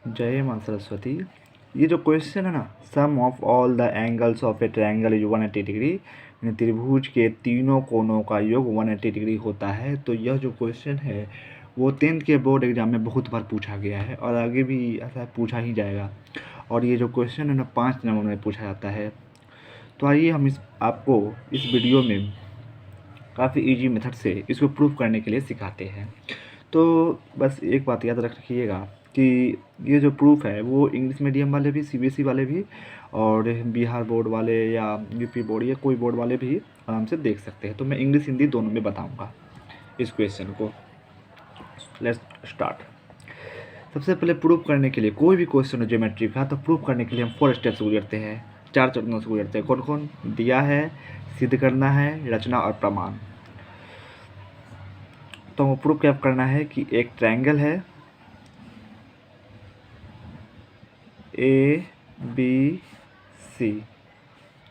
जय मां सरस्वती। ये जो क्वेश्चन है ना, sum of all the angles of a triangle is 180 degree, यानी त्रिभुज के तीनों कोणों का योग 180 डिग्री होता है। तो यह जो क्वेश्चन है वो 10th के बोर्ड एग्जाम में बहुत बार पूछा गया है और आगे भी ऐसा पूछा ही जाएगा। और ये जो क्वेश्चन है ना 5 नंबर में पूछा जाता है। तो आइए हम आपको इस वीडियो में काफ़ी इजी मेथड से इसको प्रूव करने के लिए सिखाते हैं। तो बस एक बात याद रखिएगा कि ये जो प्रूफ है वो इंग्लिश मीडियम वाले भी, सीबीएसई वाले भी और बिहार बोर्ड वाले या यूपी बोर्ड या कोई बोर्ड वाले भी आराम से देख सकते हैं। तो मैं इंग्लिश हिंदी दोनों में बताऊंगा इस क्वेश्चन को। Let's start. सबसे पहले प्रूफ करने के लिए कोई भी क्वेश्चन हो ज्योमेट्री का, तो प्रूफ करने के लिए हम 4 स्टेप से गुजरते हैं, 4 चरणों से गुजरते हैं। कौन कौन? दिया है, सिद्ध करना है, रचना और प्रमाण। तो हमको प्रूफ क्या करना है कि एक ट्रायंगल है ए बी सी,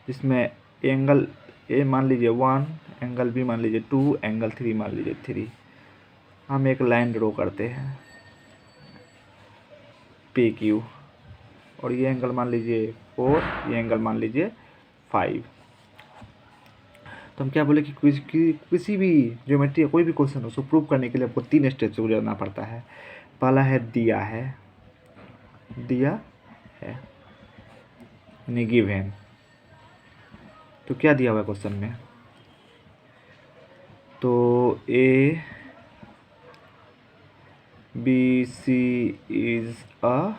जिसमें एंगल ए मान लीजिए 1, एंगल बी मान लीजिए 2, एंगल 3 मान लीजिए 3। हम एक लाइन ड्रॉ करते हैं पी क्यू, और ये एंगल मान लीजिए 4, ये एंगल मान लीजिए 5। तो हम क्या बोले कि किसी भी ज्योमेट्री या कोई भी क्वेश्चन हो उसको प्रूव करने के लिए आपको 3 स्टेप से गुजरना पड़ता है। पहला है दिया है, दिया है यानी गिवन। तो क्या दिया हुआ है क्वेश्चन में? तो A B C is a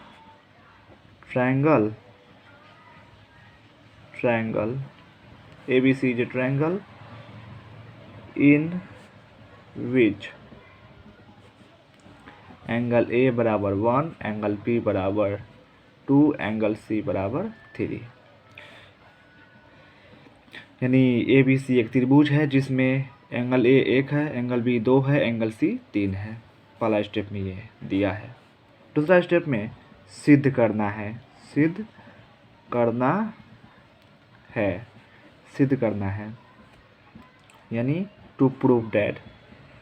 triangle, ABC is a triangle in which angle A बराबर 1, एंगल B बराबर 2, एंगल C बराबर 3। यानी ABC एक त्रिभुज है जिसमें एंगल A 1 है, एंगल B 2 है, एंगल C 3 है। पहला स्टेप में ये दिया है। दूसरा स्टेप में सिद्ध करना है, सिद्ध करना है, सिद्ध करना है यानी to prove that,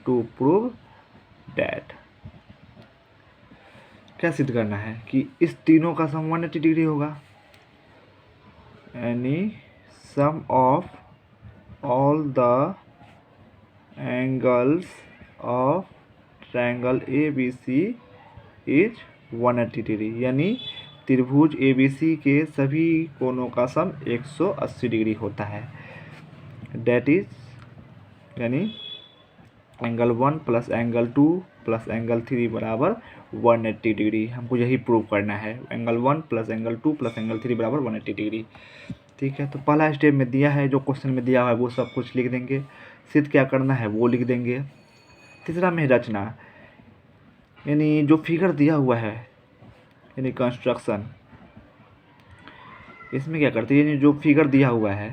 to prove that. क्या सिद्ध करना है? कि इस तीनों का सम 180 डिग्री होगा, यानी sum of all the angles of triangle A B C is 180 degree, यानी त्रिभुज ABC के सभी कोणों का सम 180 डिग्री होता है। डेट इज यानी angle 1 plus angle 2 plus angle 3 बराबर 180 डिग्री। हमको यही प्रूव करना है, angle 1 plus angle 2 plus angle 3 बराबर 180 डिग्री। ठीक है, तो पहला स्टेप में दिया है, जो क्वेश्चन में दिया हुआ है वो सब कुछ लिख देंगे, सिद्ध क्या करना है वो लिख देंगे। तीसरा में रचना, यानी जो फिगर दिया हुआ है यानी कंस्ट्रक्शन, इसमें क्या करते हैं, यानी जो फिगर दिया हुआ है,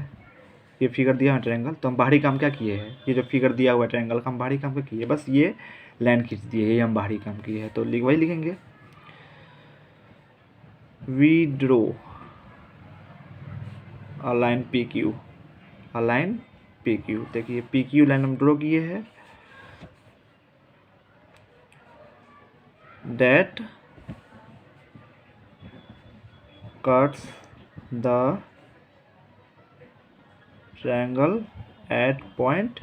ये फिगर दिया है ट्रायंगल, तो हम बाहरी काम क्या किए हैं? ये जो फिगर दिया हुआ है ट्रायंगल का हम बाहरी काम क्या किए? बस ये लाइन खींच दिए, ये हम बाहरी काम किए हैं। तो वही लिखेंगे, we draw a line P Q, a line P Q. देखिए पी क्यू लाइन हम ड्रॉ किए हैं, that cuts the triangle at point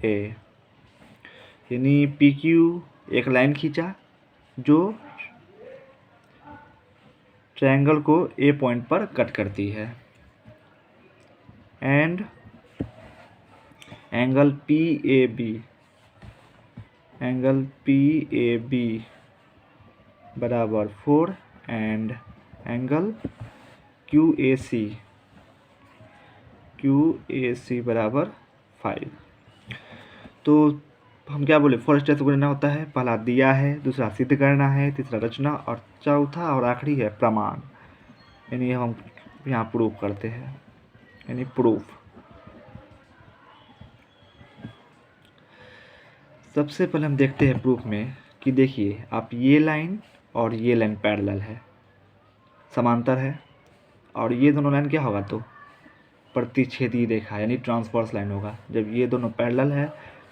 A, यानी पी क्यू एक लाइन खींचा जो ट्रायंगल को ए पॉइंट पर कट करती है, and angle P A B, angle P A B बराबर 4 and angle Q A C बराबर 5। तो हम क्या बोले, 4 स्टेप से गुजरना होता है। पहला दिया है, दूसरा सिद्ध करना है, तीसरा रचना और चौथा और आखिरी है प्रमाण, यानी हम यहाँ प्रूफ करते हैं, यानी प्रूफ। सबसे पहले हम देखते हैं प्रूफ में कि देखिए आप ये लाइन और ये लाइन पैरेलल है, समांतर है, और ये दोनों लाइन क्या होगा? तो प्रतिच्छेदी रेखा यानी ट्रांसवर्स लाइन होगा। जब ये दोनों पैरेलल है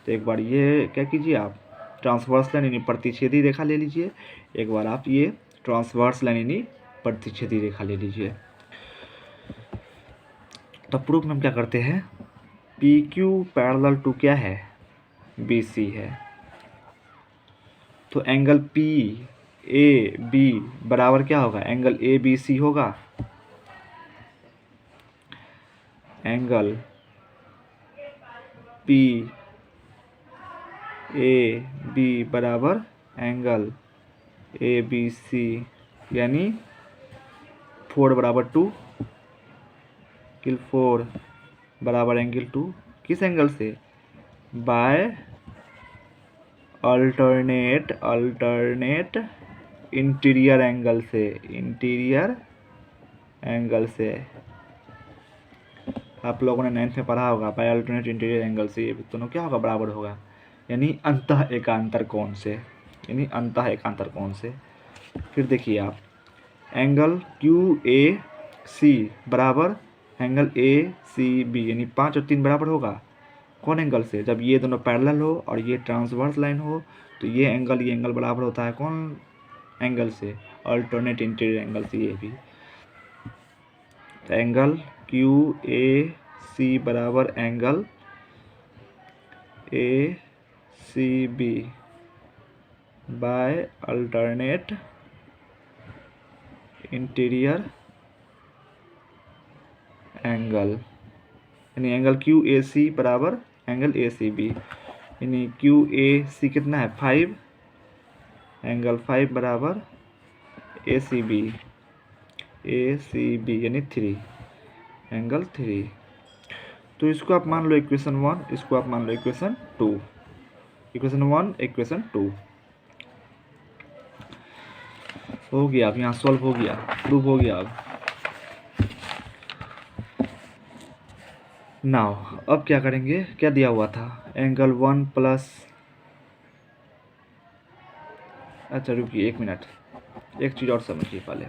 तो एक बार ये क्या कीजिए, आप ट्रांसवर्स लाइन यानी प्रतिच्छेदी रेखा ले लीजिए। एक बार आप ये ट्रांसवर्स लाइन यानी प्रतिच्छेदी रेखा ले लीजिए। तो प्रूफ में हम क्या करते हैं, पी क्यू पैरेलल टू क्या है, बी सी है। तो एंगल पी ए बी बराबर क्या होगा, एंगल ए बी सी होगा। एंगल पी ए बी बराबर एंगल ए बी सी यानी 4 बराबर 2, एंगल 4 बराबर एंगल 2 किस एंगल से, बाय अल्टरनेट इंटीरियर एंगल से, इंटीरियर एंगल से। आप लोगों ने 9th में पढ़ा होगा, बाय अल्टरनेट इंटीरियर एंगल से ये दोनों क्या होगा, बराबर होगा, यानी अंतः एकांतर कोण से, यानी अंतः एकांतर कोण से। फिर देखिए आप, एंगल क्यू ए सी बराबर एंगल ए सी बी यानी 5 और 3 बराबर होगा कौन एंगल से, जब ये दोनों पैरेलल हो और ये ट्रांसवर्स लाइन हो तो ये एंगल बराबर होता है कौन एंगल से, अल्टरनेट इंटीरियर एंगल से ये भी। तो एंगल क्यू ए सी बराबर angle A C B by alternate interior angle, यानी एंगल क्यू ए सी बराबर एंगल ए सी बी, यानी क्यू ए सी कितना है 5, एंगल 5 बराबर ए सी बी यानी 3, एंगल 3। तो इसको आप मान लो इक्वेशन 1, इसको आप मान लो इक्वेशन 2, इक्वेशन 1 इक्वेशन 2 हो गया। अब यहाँ सॉल्व हो गया, प्रूव हो गया। नाउ अब क्या करेंगे, क्या दिया हुआ था, एंगल 1 प्लस, अच्छा रुकिए 1 मिनट, एक चीज़ और समझिए पहले।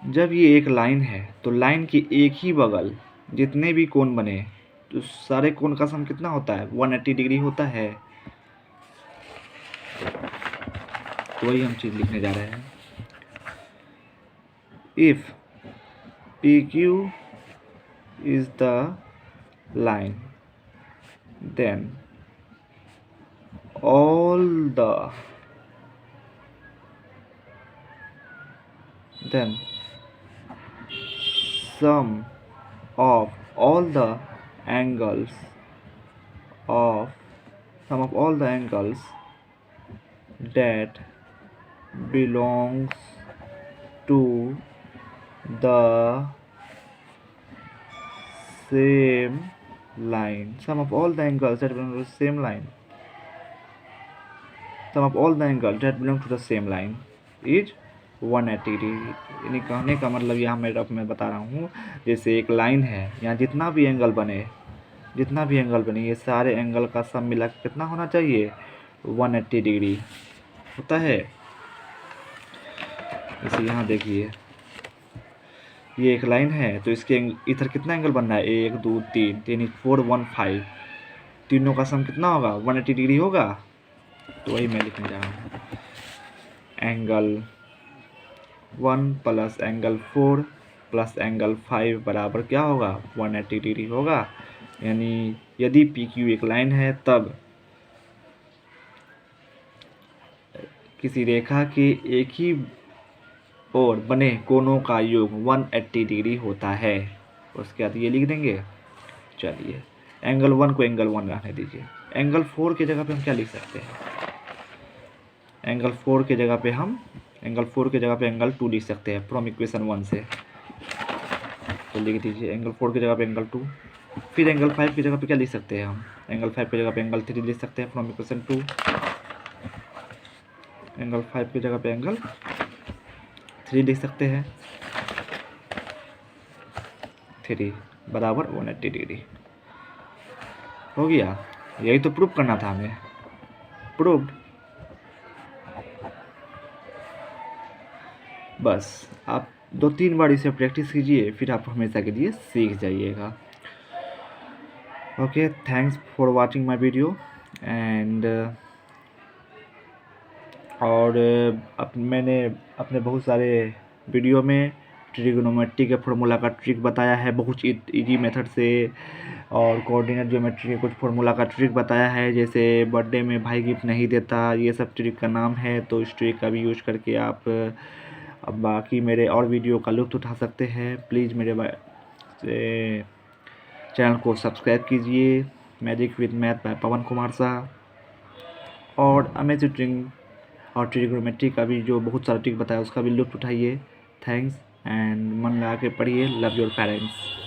जब ये एक लाइन है तो लाइन के एक ही बगल जितने भी कोण बने तो सारे कोण का सम कितना होता है, 180 डिग्री होता है। तो वही हम चीज़ लिखने जा रहे हैं। If P Q is the line then all the sum of all the angles that belongs to the same line, sum of all the angles that belong to the same line, sum of all the angles that belong to the same line is 180 degree. यानी कहने का मतलब यहाँ मैं बता रहा हूँ, जैसे एक लाइन है, यहाँ जितना भी एंगल बने ये सारे एंगल का सम मिला के कितना होना चाहिए, 180 डिग्री होता है। जैसे यहाँ देखिए ये एक लाइन है तो इसके इधर कितना एंगल बन रहा है, 1 2 3 यानी 415, तीनों का सम कितना होगा, 180 डिग्री होगा। तो वही मैं लिखने जा रहा हूँ, angle 1 plus angle 4 plus angle 5 बराबर क्या होगा, 180 डिग्री होगा। यानी यदि पी क्यू एक लाइन है तब किसी रेखा के एक ही ओर बने कोणों का योग 180 डिग्री होता है। उसके बाद ये लिख देंगे। चलिए एंगल 1 को एंगल 1 रहने दीजिए। एंगल 4 की जगह पे हम क्या लिख सकते हैं, एंगल 4 की जगह पे एंगल 2 लिख सकते हैं फ्रॉम इक्वेशन 1 से। तो लिख दीजिए एंगल 4 की जगह पे एंगल 2। फिर एंगल 5 की जगह पे क्या लिख सकते हैं हम, एंगल 5 की जगह पे एंगल 3 लिख सकते हैं फ्रॉम इक्वेशन 2। एंगल 5 की जगह पे एंगल 3 लिख सकते हैं, 3 बराबर 180 डिग्री हो गया। यही तो प्रूफ करना था हमें, प्रूफ। बस आप 2-3 बार इसे प्रैक्टिस कीजिए, फिर आप हमेशा के लिए सीख जाइएगा। Okay, thanks for watching my video and और मैंने अपने बहुत सारे वीडियो में ट्रिग्नोमेट्री के फार्मूला का ट्रिक बताया है बहुत इजी मेथड से, और कोऑर्डिनेट ज्योमेट्री के कुछ फार्मूला का ट्रिक बताया है, जैसे बर्थडे में भाई गिफ्ट नहीं देता, ये सब ट्रिक का नाम है। तो इस ट्रिक का भी यूज करके आप अब बाकी मेरे और वीडियो का लुत्फ़ उठा सकते हैं। प्लीज़ मेरे चैनल को सब्सक्राइब कीजिए। मैजिक विद मैथ बाय पवन कुमार शाह। और अमेजिंग और ट्रिग्नोमेट्री का भी जो बहुत सारा ट्रिक बताया उसका भी लुत्फ़ उठाइए। थैंक्स एंड मन लगा के पढ़िए। Love your parents.